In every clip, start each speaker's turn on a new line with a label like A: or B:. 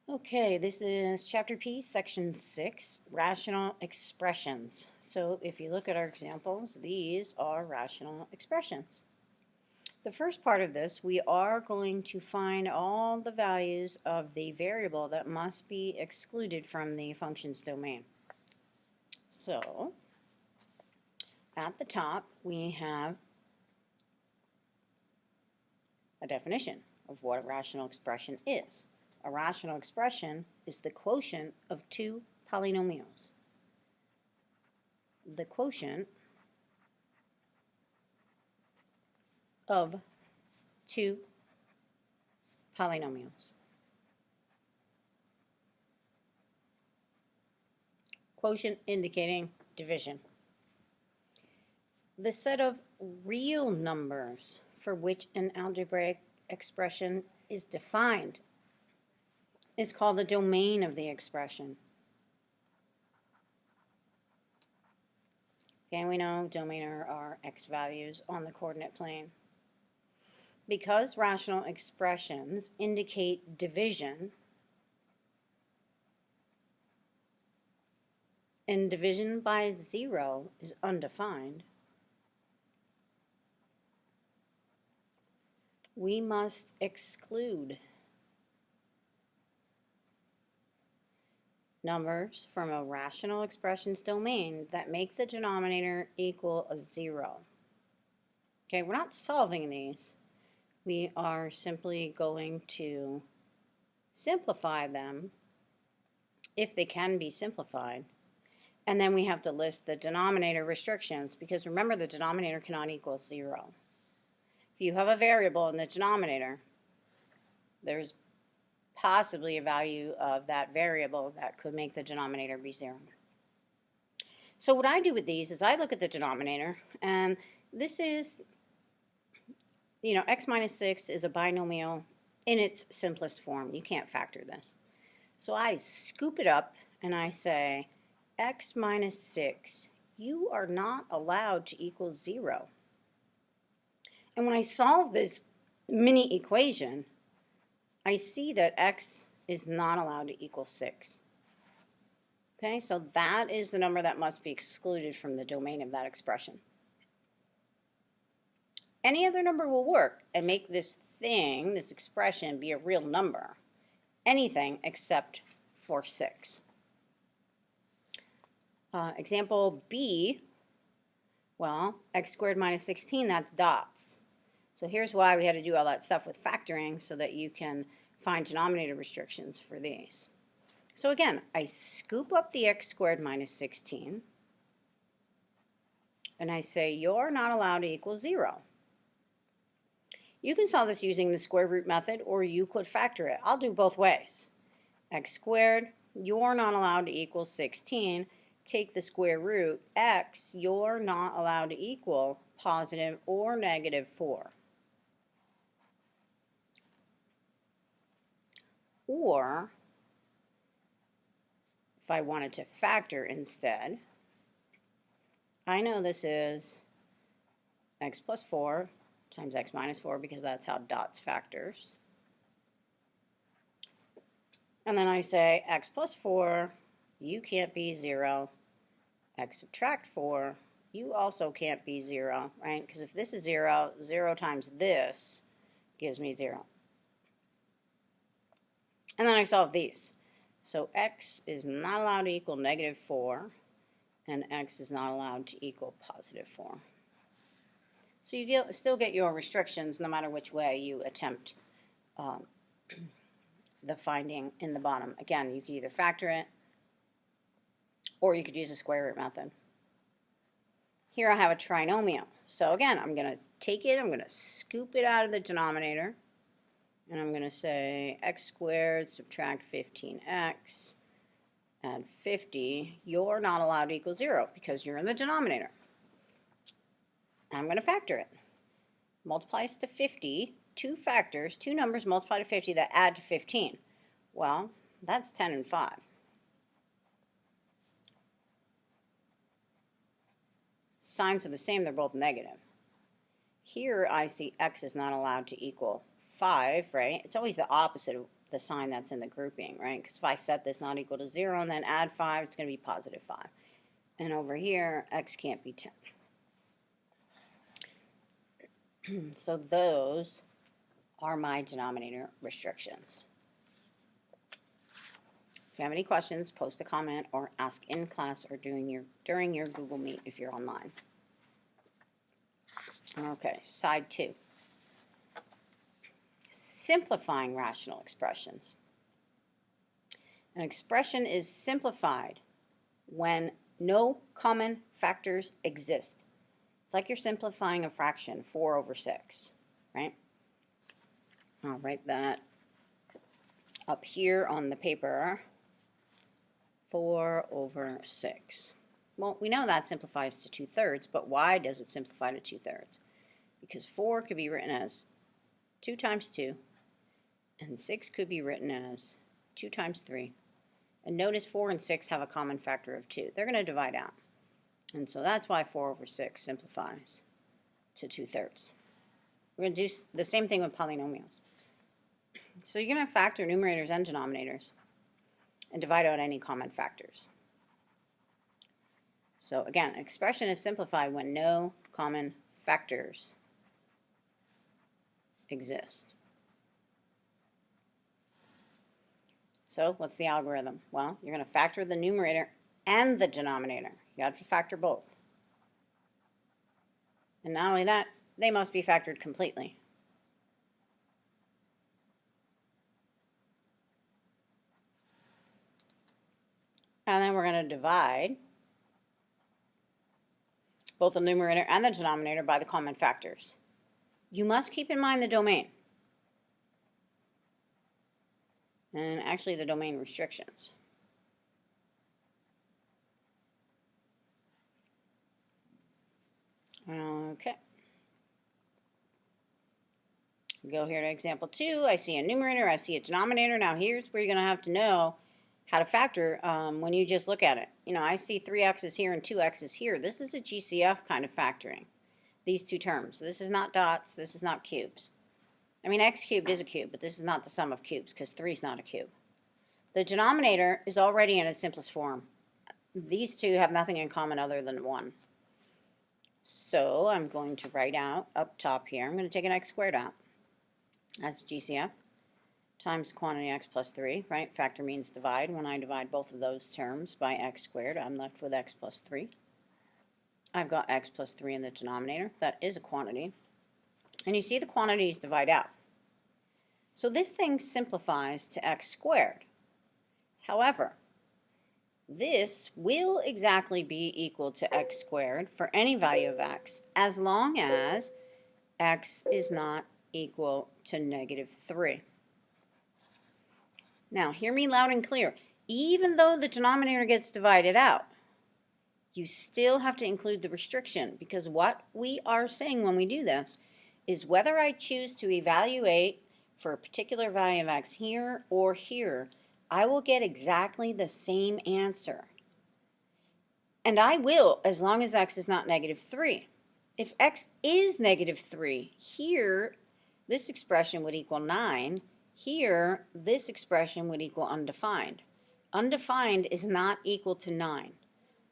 A: Okay, this is Chapter P, Section 6, Rational Expressions. So if you look at our examples, these are rational expressions. The first part of this, we are going to find all the values of the variable that must be excluded from the function's domain. So at the top, we have a definition of what a rational expression is. A rational expression is the quotient of two polynomials. The quotient of two polynomials. Quotient indicating division. The set of real numbers for which an algebraic expression is defined is called the domain of the expression. Okay, we know domain are x values on the coordinate plane. Because rational expressions indicate division, and division by 0 is undefined, we must exclude numbers from a rational expression's domain that make the denominator equal a 0. Okay, we're not solving these. We are simply going to simplify them if they can be simplified. And then we have to list the denominator restrictions, because remember, the denominator cannot equal 0. If you have a variable in the denominator, there's possibly a value of that variable that could make the denominator be 0. So what I do with these is I look at the denominator, and this is, x minus 6 is a binomial in its simplest form. You can't factor this. So I scoop it up and I say, x minus 6, you are not allowed to equal 0. And when I solve this mini equation, I see that x is not allowed to equal 6. Okay, so that is the number that must be excluded from the domain of that expression. Any other number will work and make this thing, this expression, be a real number. Anything except for 6. Example B, well, x squared minus 16, that's dots. So here's why we had to do all that stuff with factoring, so that you can find denominator restrictions for these. So again, I scoop up the x squared minus 16, and I say you're not allowed to equal 0. You can solve this using the square root method, or you could factor it. I'll do both ways. X squared, you're not allowed to equal 16. Take the square root. X, you're not allowed to equal positive or negative 4. Or, if I wanted to factor instead, I know this is x plus 4 times x minus 4, because that's how dots factors. And then I say x plus 4, you can't be 0. X subtract 4, you also can't be 0, right? Because if this is 0, 0 times this gives me 0. And then I solve these. So x is not allowed to equal negative 4, and x is not allowed to equal positive 4. So you still get your restrictions no matter which way you attempt the finding in the bottom. Again, you could either factor it, or you could use the square root method. Here I have a trinomial. So again, I'm going to take it, I'm going to scoop it out of the denominator, and I'm going to say x squared subtract 15x, add 50. You're not allowed to equal 0 because you're in the denominator. I'm going to factor it. Multiplies to 50, two factors, two numbers multiply to 50 that add to 15. Well, that's 10 and 5. Signs are the same, they're both negative. Here I see x is not allowed to equal 5, right? It's always the opposite of the sign that's in the grouping, right? Because if I set this not equal to 0 and then add 5, it's going to be positive 5. And over here, x can't be 10. So those are my denominator restrictions. If you have any questions, post a comment or ask in class or during your Google Meet if you're online. Okay, side 2. Simplifying rational expressions. An expression is simplified when no common factors exist. It's like you're simplifying a fraction, 4 over 6, right? I'll write that up here on the paper, 4 over 6. Well, we know that simplifies to 2/3, but why does it simplify to 2/3? Because 4 could be written as 2 times 2, and 6 could be written as 2 times 3. And notice 4 and 6 have a common factor of 2. They're going to divide out. And so that's why 4 over 6 simplifies to 2/3. We're going to do the same thing with polynomials. So you're going to factor numerators and denominators and divide out any common factors. So again, an expression is simplified when no common factors exist. So what's the algorithm? Well, you're going to factor the numerator and the denominator. You have to factor both. And not only that, they must be factored completely. And then we're going to divide both the numerator and the denominator by the common factors. You must keep in mind the domain. And actually the domain restrictions. Okay. Go here to example 2. I see a numerator, I see a denominator. Now here's where you're going to have to know how to factor when you just look at it. You know, I see 3x's here and 2x's here. This is a GCF kind of factoring, these two terms. This is not dots, this is not cubes. I mean, x cubed is a cube, but this is not the sum of cubes because 3 is not a cube. The denominator is already in its simplest form. These two have nothing in common other than 1. So I'm going to write out up top here, I'm going to take an x squared out. That's GCF. Times quantity x plus 3, right? Factor means divide. When I divide both of those terms by x squared, I'm left with x plus 3. I've got x plus 3 in the denominator. That is a quantity. And you see the quantities divide out. So this thing simplifies to x squared. However, this will exactly be equal to x squared for any value of x as long as x is not equal to -3. Now, hear me loud and clear. Even though the denominator gets divided out, you still have to include the restriction, because what we are saying when we do this is whether I choose to evaluate for a particular value of x here or here, I will get exactly the same answer. And I will, as long as x is not -3. If x is -3, here, this expression would equal 9. Here, this expression would equal undefined. Undefined is not equal to 9.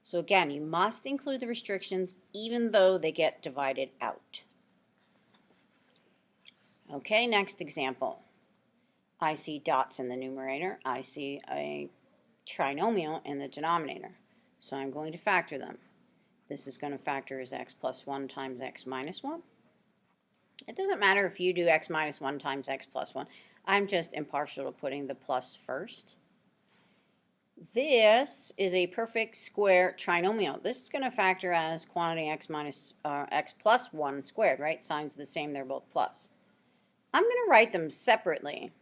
A: So again, you must include the restrictions even though they get divided out. Okay, next example. I see dots in the numerator. I see a trinomial in the denominator. So I'm going to factor them. This is going to factor as x plus 1 times x minus 1. It doesn't matter if you do x minus 1 times x plus 1. I'm just impartial to putting the plus first. This is a perfect square trinomial. This is going to factor as quantity x plus 1 squared, right? Signs are the same, they're both plus. I'm going to write them separately.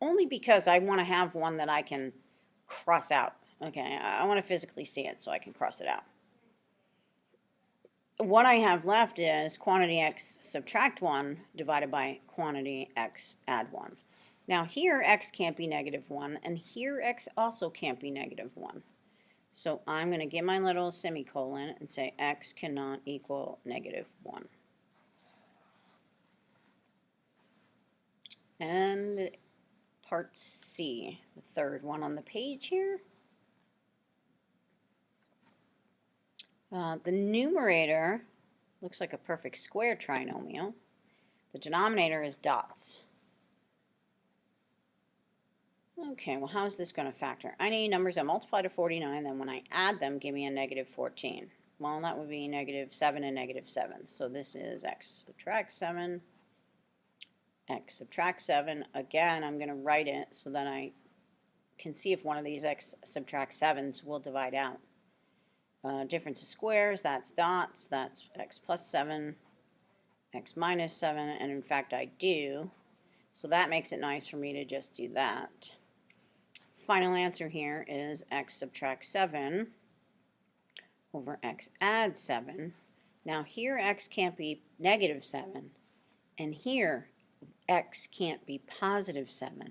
A: Only because I want to have one that I can cross out. Okay, I want to physically see it so I can cross it out. What I have left is quantity x subtract 1 divided by quantity x add 1. Now here x can't be -1, and here x also can't be -1. So I'm going to get my little semicolon and say x cannot equal -1. And part C, the third one on the page here. The numerator looks like a perfect square trinomial. The denominator is dots. Okay, well, how is this going to factor? I need numbers that multiply to 49, then when I add them, give me a negative 14. Well, that would be negative 7 and negative 7. So this is x subtract 7, x subtract 7. Again, I'm going to write it so that I can see if one of these x subtract 7s will divide out. Difference of squares, that's dots, that's x plus 7, x minus 7, and in fact I do. So that makes it nice for me to just do that. Final answer here is x subtract 7 over x add 7. Now here x can't be negative 7, and here x can't be positive 7.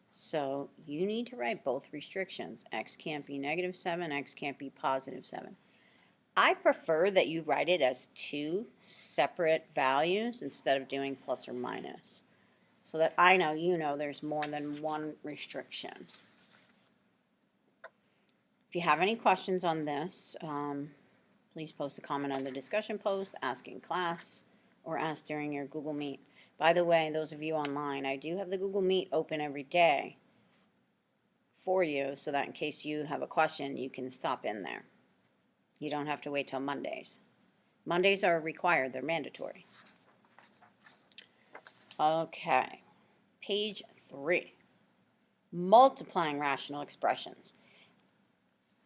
A: So you need to write both restrictions. X can't be negative 7, x can't be positive 7. I prefer that you write it as two separate values instead of doing plus or minus, so that I know you know there's more than one restriction. If you have any questions on this, please post a comment on the discussion post, ask in class, or ask during your Google Meet. By the way, those of you online, I do have the Google Meet open every day for you so that in case you have a question, you can stop in there. You don't have to wait till Mondays. Mondays are required, they're mandatory. Okay, page 3. Multiplying rational expressions.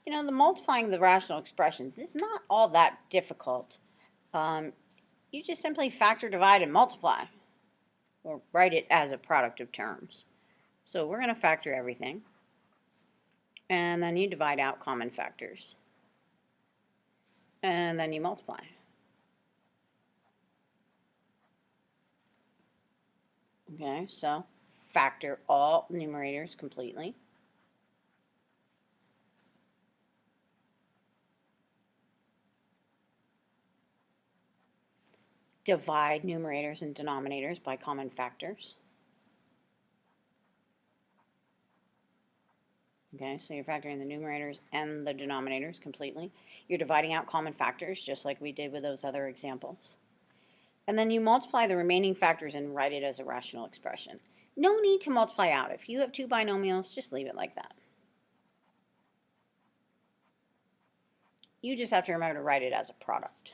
A: You know, the multiplying the rational expressions is not all that difficult. You just simply factor, divide, and multiply, or write it as a product of terms. So we're going to factor everything, and then you divide out common factors, and then you multiply. Okay, so factor all numerators completely. Divide numerators and denominators by common factors. Okay, so you're factoring the numerators and the denominators completely. You're dividing out common factors, just like we did with those other examples. And then you multiply the remaining factors and write it as a rational expression. No need to multiply out. If you have two binomials, just leave it like that. You just have to remember to write it as a product.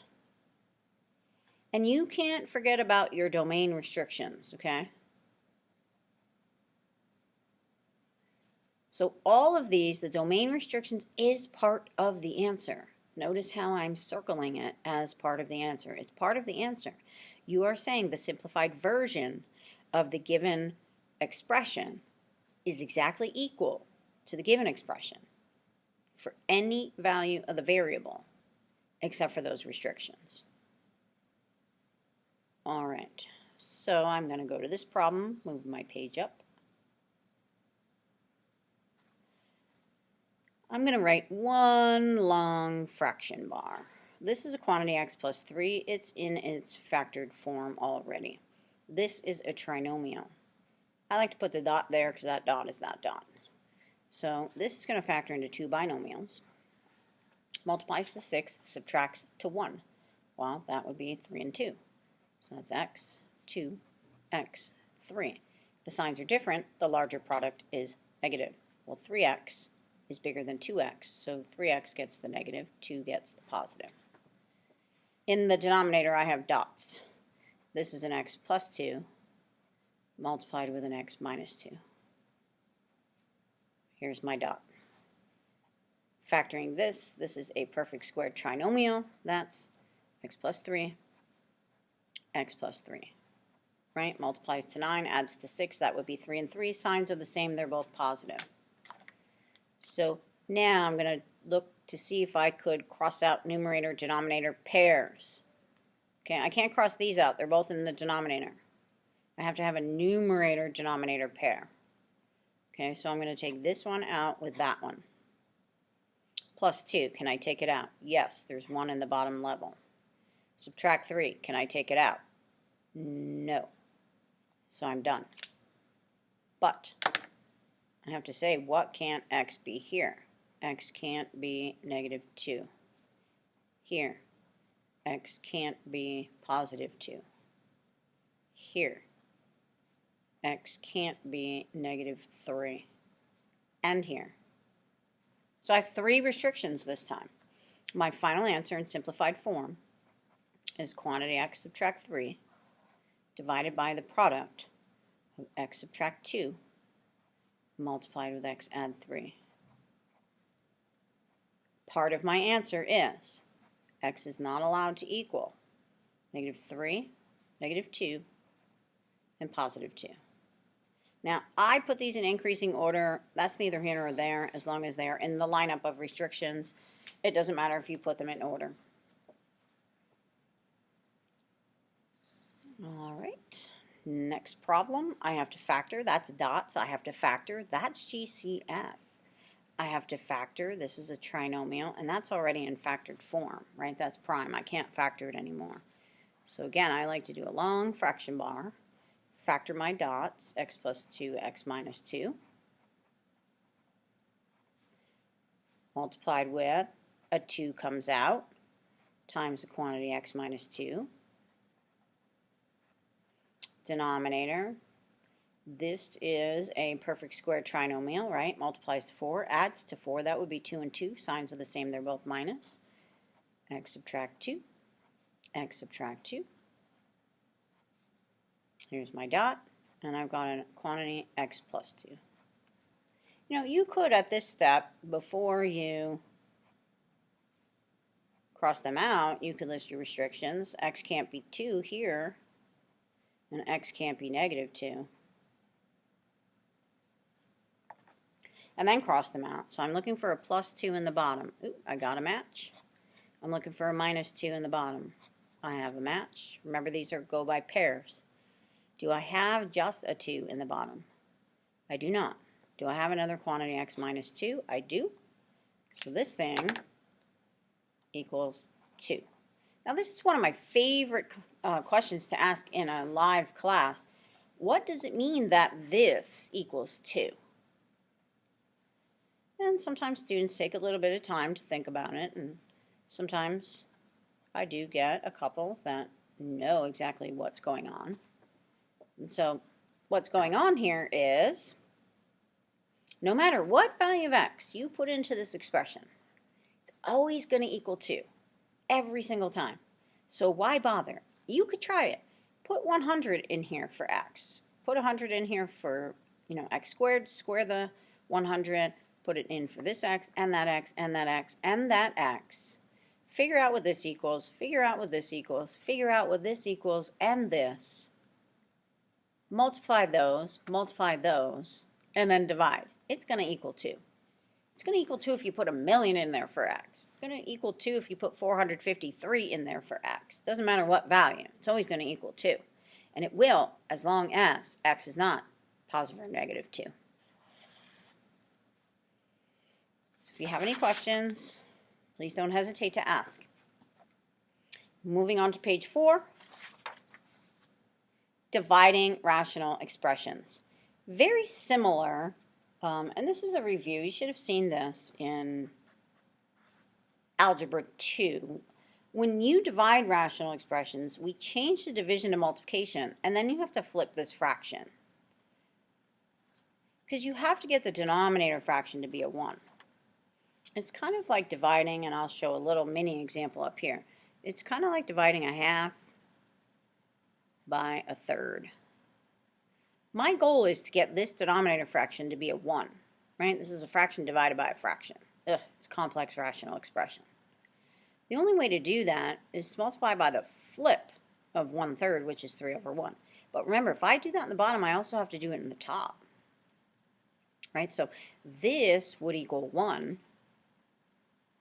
A: And you can't forget about your domain restrictions, okay? So all of these, the domain restrictions is part of the answer. Notice how I'm circling it as part of the answer. It's part of the answer. You are saying the simplified version of the given expression is exactly equal to the given expression for any value of the variable except for those restrictions. All right, so I'm going to go to this problem, move my page up. I'm going to write one long fraction bar. This is a quantity x plus 3. It's in its factored form already. This is a trinomial. I like to put the dot there because that dot is that dot. So this is going to factor into two binomials. Multiplies to 6, subtracts to 1. Well, that would be 3 and 2. So that's x, 2, x, 3. The signs are different. The larger product is negative. Well, 3x is bigger than 2x, so 3x gets the negative, 2 gets the positive. In the denominator, I have dots. This is an x plus 2 multiplied with an x minus 2. Here's my dot. Factoring this, this is a perfect squared trinomial. That's x plus 3, x plus 3. Right? Multiplies to 9, adds to 6. That would be 3 and 3. Signs are the same. They're both positive. So now I'm going to look to see if I could cross out numerator, denominator pairs. Okay, I can't cross these out. They're both in the denominator. I have to have a numerator, denominator pair. Okay, so I'm going to take this one out with that one. Plus 2, can I take it out? Yes, there's 1 in the bottom level. Subtract 3, can I take it out? No. So I'm done. But I have to say, what can't x be here? X can't be negative 2. Here, x can't be positive 2. Here, x can't be negative 3. And here. So I have 3 restrictions this time. My final answer in simplified form is quantity x subtract 3 divided by the product of x subtract 2 multiplied with x add 3. Part of my answer is x is not allowed to equal negative 3, negative 2, and positive 2. Now, I put these in increasing order. That's neither here nor there, as long as they are in the lineup of restrictions. It doesn't matter if you put them in order. All right, next problem. I have to factor. That's dots. I have to factor. That's GCF. I have to factor. This is a trinomial, and that's already in factored form, right? That's prime. I can't factor it anymore. So again, I like to do a long fraction bar. Factor my dots, x plus 2, x minus 2, multiplied with a 2 comes out, times the quantity x minus 2. Denominator, this is a perfect square trinomial, right? Multiplies to 4, adds to 4, that would be 2 and 2. Signs are the same, they're both minus. X subtract 2, x subtract 2. Here's my dot, and I've got a quantity x plus 2. You know, you could at this step, before you cross them out, you could list your restrictions. X can't be 2 here, and x can't be negative 2. And then cross them out. So I'm looking for a plus 2 in the bottom. Ooh, I got a match. I'm looking for a minus 2 in the bottom. I have a match. Remember, these are go by pairs. Do I have just a 2 in the bottom? I do not. Do I have another quantity x minus 2? I do. So this thing equals 2. Now this is one of my favorite questions to ask in a live class. What does it mean that this equals 2? And sometimes students take a little bit of time to think about it, and sometimes I do get a couple that know exactly what's going on. And so what's going on here is no matter what value of x you put into this expression, it's always going to equal 2 every single time. So why bother? You could try it. Put 100 in here for x. Put 100 in here for, x squared. Square the 100. Put it in for this x and that x and that x and that x. Figure out what this equals. Figure out what this equals. Figure out what this equals and this. Multiply those, and then divide. It's going to equal 2. It's going to equal 2 if you put 1,000,000 in there for x. It's going to equal 2 if you put 453 in there for x. Doesn't matter what value. It's always going to equal 2. And it will, as long as x is not positive or negative 2. So if you have any questions, please don't hesitate to ask. Moving on to page 4. Dividing rational expressions. Very similar, and this is a review. You should have seen this in Algebra 2. When you divide rational expressions, we change the division to multiplication, and then you have to flip this fraction. Because you have to get the denominator fraction to be a 1. It's kind of like dividing, and I'll show a little mini example up here. It's kind of like dividing a half by a third. My goal is to get this denominator fraction to be a 1, right? This is a fraction divided by a fraction. Ugh, it's a complex rational expression. The only way to do that is to multiply by the flip of 1/3, which is 3 over 1. But remember, if I do that in the bottom, I also have to do it in the top, right? So this would equal 1.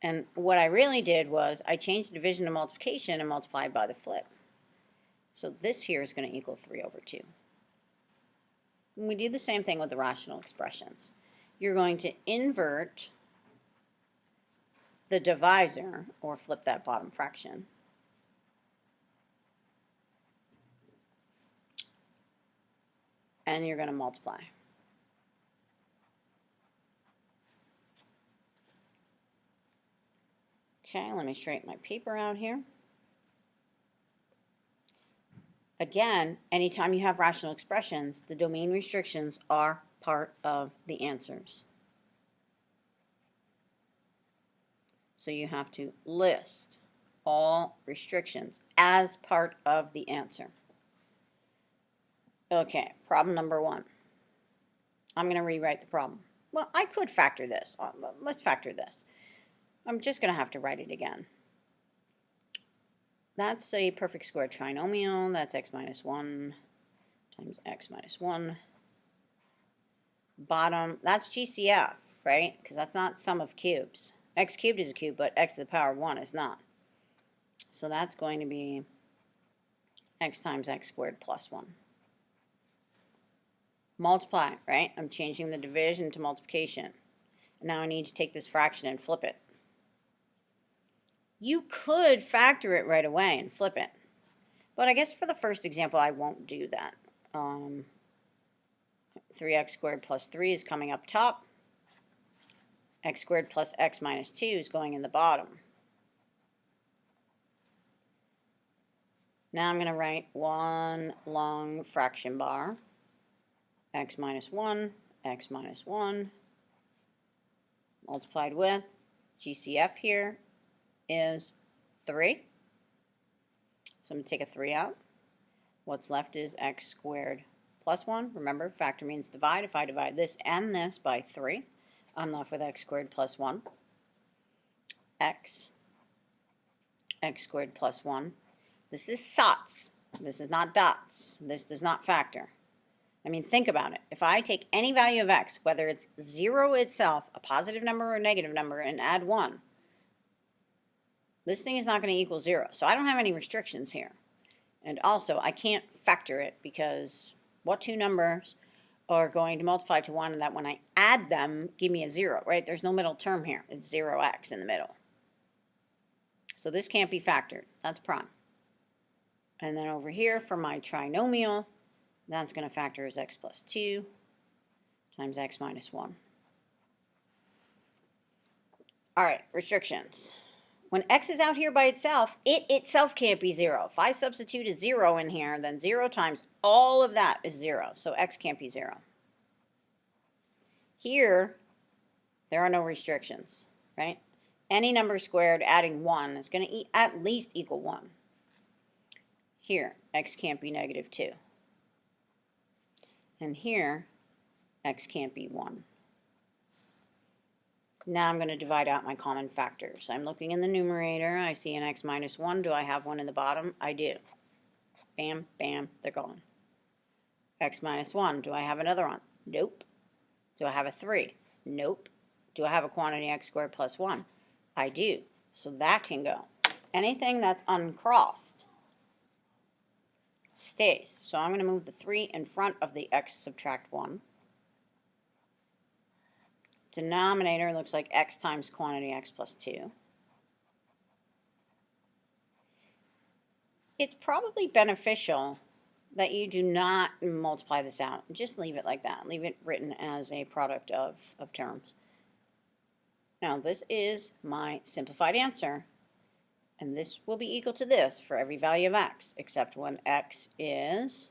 A: And what I really did was I changed division to multiplication and multiplied by the flip. So this here is going to equal 3 over 2. And we do the same thing with the rational expressions. You're going to invert the divisor, or flip that bottom fraction. . and you're going to multiply. Okay, let me straighten my paper out here. Again, anytime you have rational expressions, the domain restrictions are part of the answers. So you have to list all restrictions as part of the answer. Okay, problem number 1. I'm going to rewrite the problem. Well, I could factor this. Let's factor this. I'm just going to have to write it again. That's a perfect square trinomial. That's x minus 1 times x minus 1. Bottom, that's GCF, right? Because that's not sum of cubes. X cubed is a cube, but x to the power 1 is not. So that's going to be x times x squared plus 1. Multiply, right? I'm changing the division to multiplication. Now I need to take this fraction and flip it. You could factor it right away and flip it. But I guess for the first example, I won't do that. 3x squared plus 3 is coming up top. X squared plus x minus 2 is going in the bottom. Now I'm going to write one long fraction bar. X minus 1, x minus 1, multiplied with GCF here is 3. So I'm going to take a 3 out. What's left is x squared plus 1. Remember, factor means divide. If I divide this and this by 3, I'm left with x squared plus 1. X squared plus 1. This is sots. This is not dots. This does not factor. I mean, think about it. If I take any value of x, whether it's 0 itself, a positive number or a negative number, and add 1, this thing is not going to equal 0. So I don't have any restrictions here. And also, I can't factor it because what two numbers are going to multiply to 1 and that when I add them, give me a 0, right? There's no middle term here. It's 0x in the middle. So this can't be factored. That's prime. And then over here for my trinomial, that's going to factor as x plus 2 times x minus 1. All right, restrictions. When x is out here by itself, it itself can't be 0. If I substitute a 0 in here, then 0 times all of that is 0. So x can't be 0. Here, there are no restrictions, right? Any number squared adding 1 is going to at least equal 1. Here, x can't be negative 2. And here, x can't be 1. Now I'm going to divide out my common factors. I'm looking in the numerator. I see an x minus 1. Do I have one in the bottom? I do. Bam, bam, they're gone. X minus 1. Do I have another one? Nope. Do I have a 3? Nope. Do I have a quantity x squared plus 1? I do. So that can go. Anything that's uncrossed stays. So I'm going to move the 3 in front of the x subtract 1. Denominator looks like x times quantity x plus 2. It's probably beneficial that you do not multiply this out. Just leave it like that. Leave it written as a product of terms. Now this is my simplified answer. And this will be equal to this for every value of x, except when x is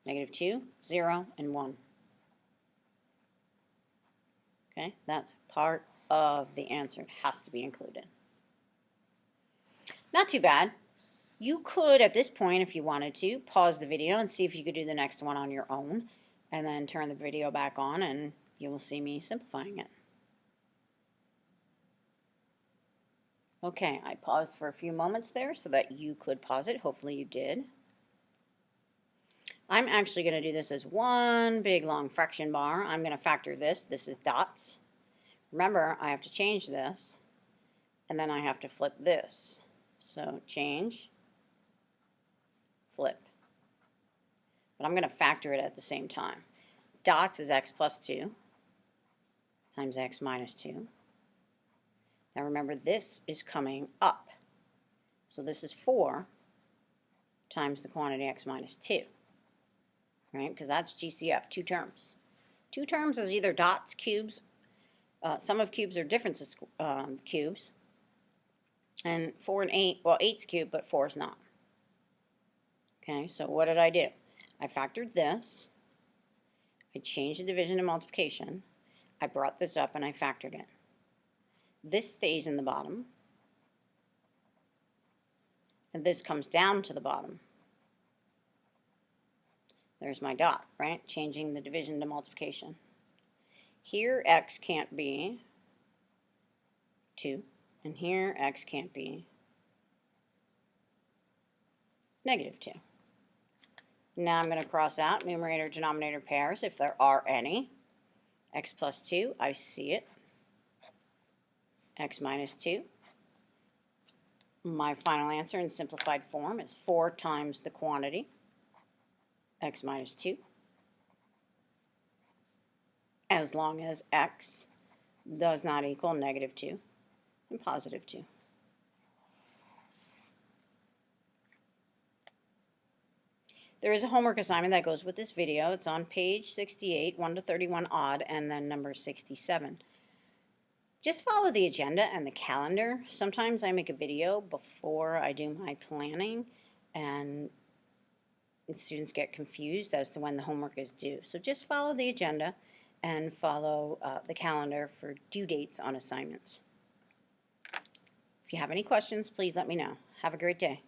A: negative 2, 0, and 1. Okay, that's part of the answer. It has to be included. Not too bad. You could, at this point, if you wanted to, pause the video and see if you could do the next one on your own, and then turn the video back on, and you will see me simplifying it. Okay, I paused for a few moments there so that you could pause it. Hopefully you did. I'm actually going to do this as one big long fraction bar. I'm going to factor this. This is dots. Remember, I have to change this, and then I have to flip this. So change, flip. But I'm going to factor it at the same time. Dots is x plus 2 times x minus 2. Now remember, this is coming up. So this is 4 times the quantity x minus 2. right? Because that's GCF, 2 terms. 2 terms is either dots, cubes. Sum of cubes are differences cubes. And 4 and 8, well, 8's cubed, but 4 is not. Okay, so what did I do? I factored this. I changed the division to multiplication. I brought this up and I factored it. This stays in the bottom. And this comes down to the bottom. There's my dot, right? Changing the division to multiplication. Here, x can't be 2. And here, x can't be -2. Now I'm going to cross out numerator-denominator pairs if there are any. X plus 2, I see it. X minus 2. My final answer in simplified form is 4 times the quantity, x minus 2, as long as x does not equal -2 and +2. There is a homework assignment that goes with this video. It's on page 68, 1 to 31 odd, and then number 67. Just follow the agenda and the calendar. Sometimes I make a video before I do my planning, and students get confused as to when the homework is due. So just follow the agenda and follow the calendar for due dates on assignments. If you have any questions, please let me know. Have a great day.